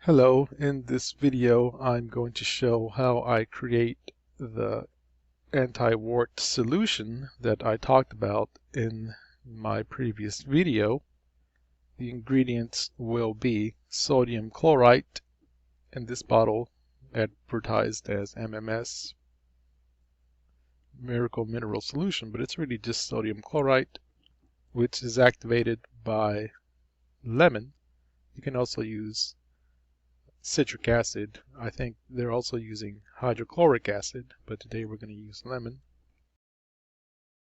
Hello, in this video I'm going to show how I create the anti-wart solution that I talked about in my previous video. The ingredients will be sodium chlorite, in this bottle advertised as MMS, Miracle Mineral Solution, but it's really just sodium chlorite, which is activated by lemon. You can also use citric acid. I think they're also using hydrochloric acid, but today we're going to use lemon.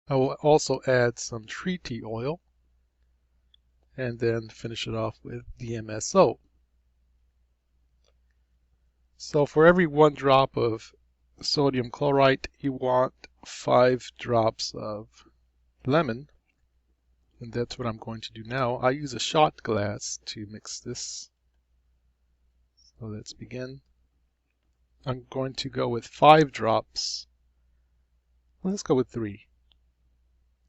I will also add some tree tea oil and then finish it off with DMSO. So for every 1 drop of sodium chlorite, you want 5 drops of lemon, and that's what I'm going to do now. I use a shot glass to mix this. So let's begin. I'm going to go with 5 drops. Let's go with 3.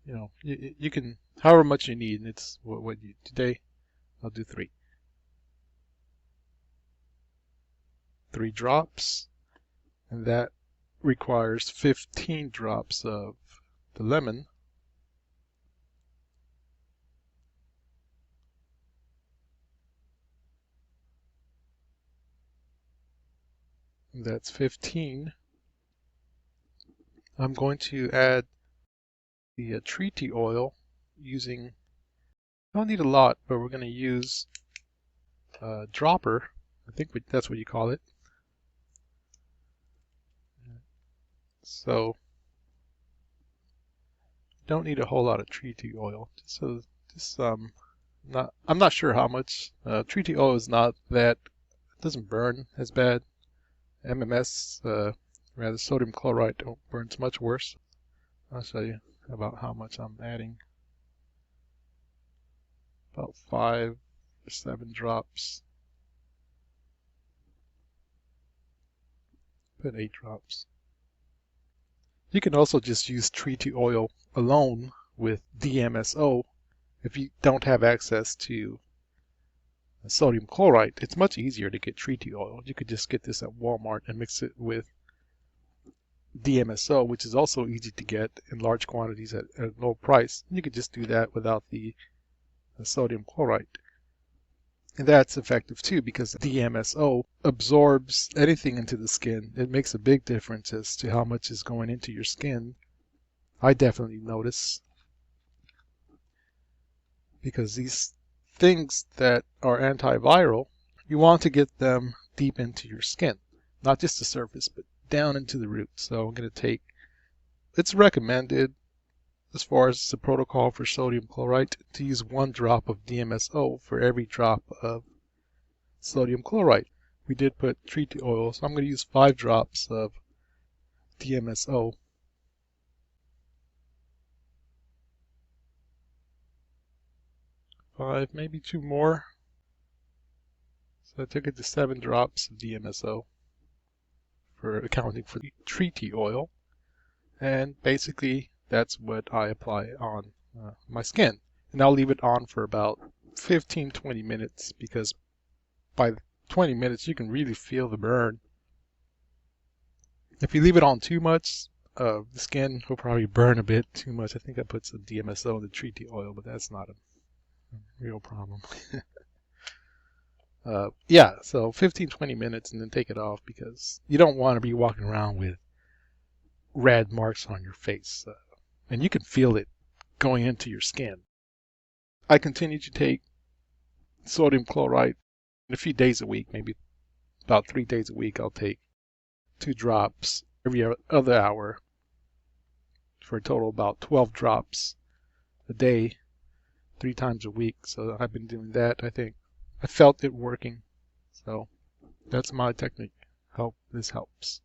You know, you can, however much you need, and it's what you, today I'll do 3. 3 drops, and that requires 15 drops of the lemon. And that's 15. I'm going to add the tree tea oil using, I don't need a lot, but we're going to use a dropper. I think that's what you call it. So don't need a whole lot of tree tea oil. I'm not sure how much. Tree tea oil is not that, it doesn't burn as bad. MMS, rather sodium chloride, burns much worse. I'll show you about how much I'm adding. About 5 or 7 drops. Put 8 drops. You can also just use tree tea oil alone with DMSO if you don't have access to sodium chloride. It's much easier to get tree tea oil. You could just get this at Walmart and mix it with DMSO, which is also easy to get in large quantities at a low price. You could just do that without the sodium chloride. And that's effective too, because DMSO absorbs anything into the skin. It makes a big difference as to how much is going into your skin. I definitely notice, because these things that are antiviral, you want to get them deep into your skin, not just the surface, but down into the root. So I'm going to take, it's recommended as far as the protocol for sodium chlorite to use 1 drop of DMSO for every drop of sodium chlorite. We did put tree tea oil, so I'm going to use 5 drops of DMSO. Maybe 2 more. So I took it to 7 drops of DMSO for accounting for the tree tea oil. And basically that's what I apply on my skin. And I'll leave it on for about 15-20 minutes, because by 20 minutes you can really feel the burn. If you leave it on too much, the skin will probably burn a bit too much. I think I put some DMSO in the tree tea oil, but that's not a real problem. Yeah, so 15-20 minutes and then take it off, because you don't want to be walking around with red marks on your face. And you can feel it going into your skin. I continue to take sodium chloride a few days a week, maybe about 3 days a week. I'll take 2 drops every other hour for a total of about 12 drops a day, 3 times a week. So I've been doing that. I think I felt it working. So that's my technique. Hope this helps.